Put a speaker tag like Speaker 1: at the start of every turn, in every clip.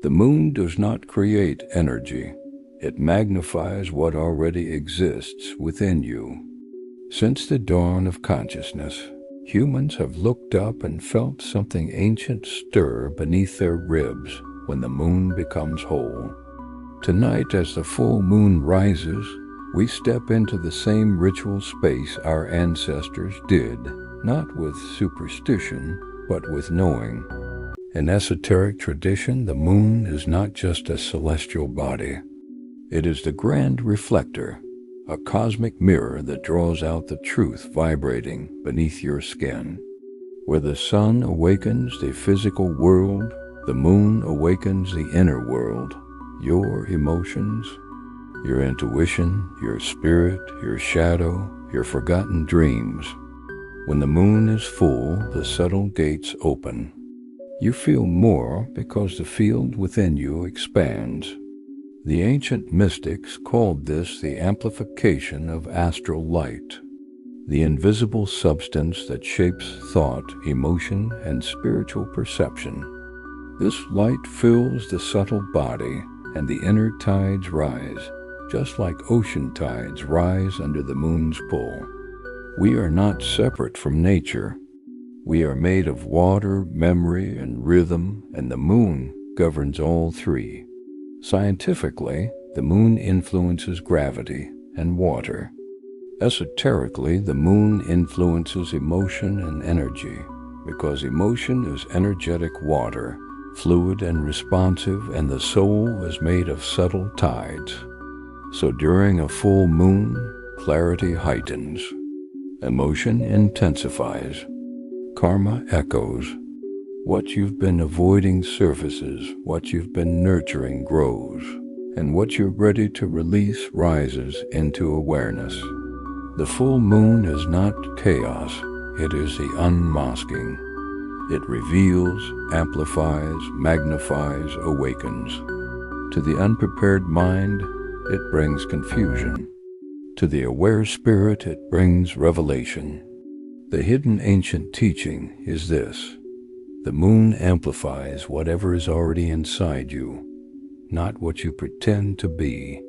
Speaker 1: The moon does not create energy. It magnifies what already exists within you. Since the dawn of consciousness, humans have looked up and felt something ancient stir beneath their ribs when the moon becomes whole. Tonight, as the full moon rises, we step into the same ritual space our ancestors did, not with superstition, but with knowing. In esoteric tradition, the moon is not just a celestial body. It is the grand reflector, a cosmic mirror that draws out the truth vibrating beneath your skin. Where the sun awakens the physical world, the moon awakens the inner world, your emotions, your intuition, your spirit, your shadow, your forgotten dreams. When the moon is full, the subtle gates open. You feel more because the field within you expands. The ancient mystics called this the amplification of astral light, the invisible substance that shapes thought, emotion, and spiritual perception. This light fills the subtle body, and the inner tides rise, just like ocean tides rise under the moon's pull. We are not separate from nature. We are made of water, memory, and rhythm, and the moon governs all three. Scientifically, the moon influences gravity and water. Esoterically, the moon influences emotion and energy, because emotion is energetic water, fluid and responsive, and the soul is made of subtle tides. So during a full moon, clarity heightens, emotion intensifies, karma echoes. What you've been avoiding surfaces, what you've been nurturing grows, and what you're ready to release rises into awareness. The full moon is not chaos, it is the unmasking. It reveals, amplifies, magnifies, awakens. To the unprepared mind, it brings confusion. To the aware spirit, it brings revelation. The hidden ancient teaching is this: the moon amplifies whatever is already inside you, not what you pretend to be.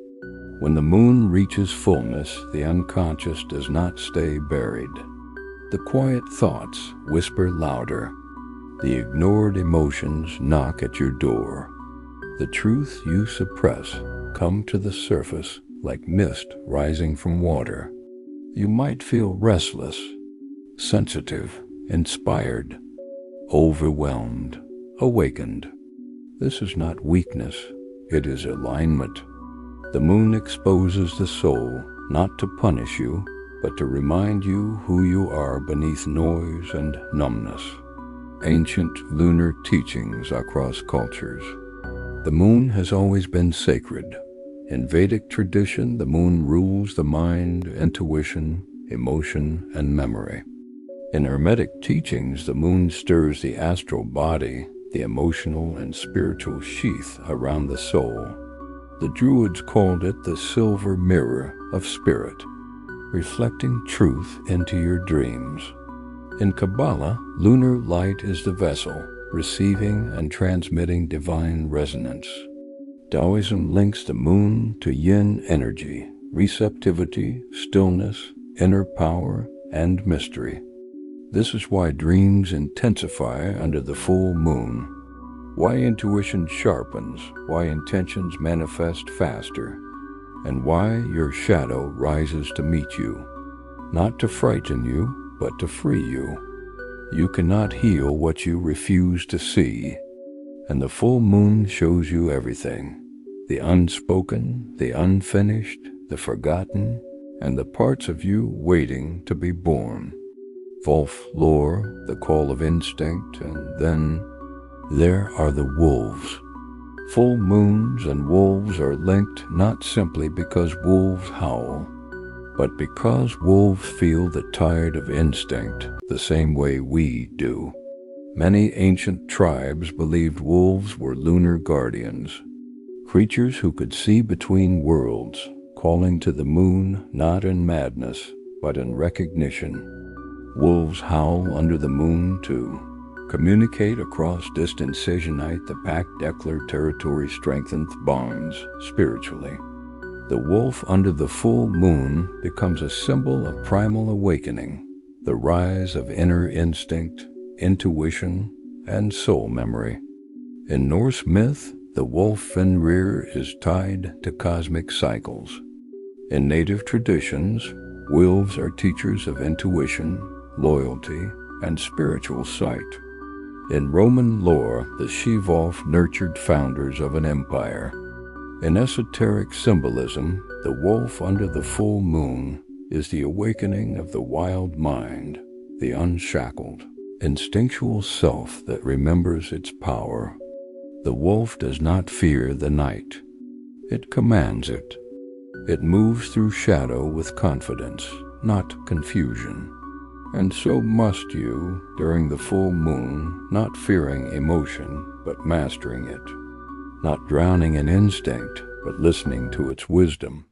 Speaker 1: When the moon reaches fullness, the unconscious does not stay buried. The quiet thoughts whisper louder. The ignored emotions knock at your door. The truth you suppress come to the surface like mist rising from water. You might feel restless, sensitive, inspired, overwhelmed, awakened. This is not weakness, it is alignment. The moon exposes the soul, not to punish you, but to remind you who you are beneath noise and numbness. Ancient lunar teachings across cultures. The moon has always been sacred. In Vedic tradition, the moon rules the mind, intuition, emotion, and memory. In Hermetic teachings, the moon stirs the astral body, the emotional and spiritual sheath around the soul. The Druids called it the silver mirror of spirit, reflecting truth into your dreams. In Kabbalah, lunar light is the vessel, receiving and transmitting divine resonance. Taoism links the moon to yin energy, receptivity, stillness, inner power, and mystery. This is why dreams intensify under the full moon, why intuition sharpens, why intentions manifest faster, and why your shadow rises to meet you, not to frighten you, but to free you. You cannot heal what you refuse to see, and the full moon shows you everything: the unspoken, the unfinished, the forgotten, and the parts of you waiting to be born. Wolf lore, the call of instinct, and then there are the wolves. Full moons and wolves are linked not simply because wolves howl, but because wolves feel the tide of instinct the same way we do. Many ancient tribes believed wolves were lunar guardians, creatures who could see between worlds, calling to the moon not in madness, but in recognition. Wolves howl under the moon too. communicate across distance Sejanite, the pack declare territory strengthens bonds spiritually. The wolf under the full moon becomes a symbol of primal awakening, the rise of inner instinct, intuition, and soul memory. In Norse myth, the wolf Fenrir is tied to cosmic cycles. In native traditions, wolves are teachers of intuition, loyalty, and spiritual sight. In Roman lore, the she-wolf nurtured founders of an empire. In esoteric symbolism, the wolf under the full moon is the awakening of the wild mind, the unshackled, instinctual self that remembers its power. The wolf does not fear the night. It commands it. It moves through shadow with confidence, not confusion. And so must you, during the full moon, not fearing emotion, but mastering it. Not drowning in instinct, but listening to its wisdom.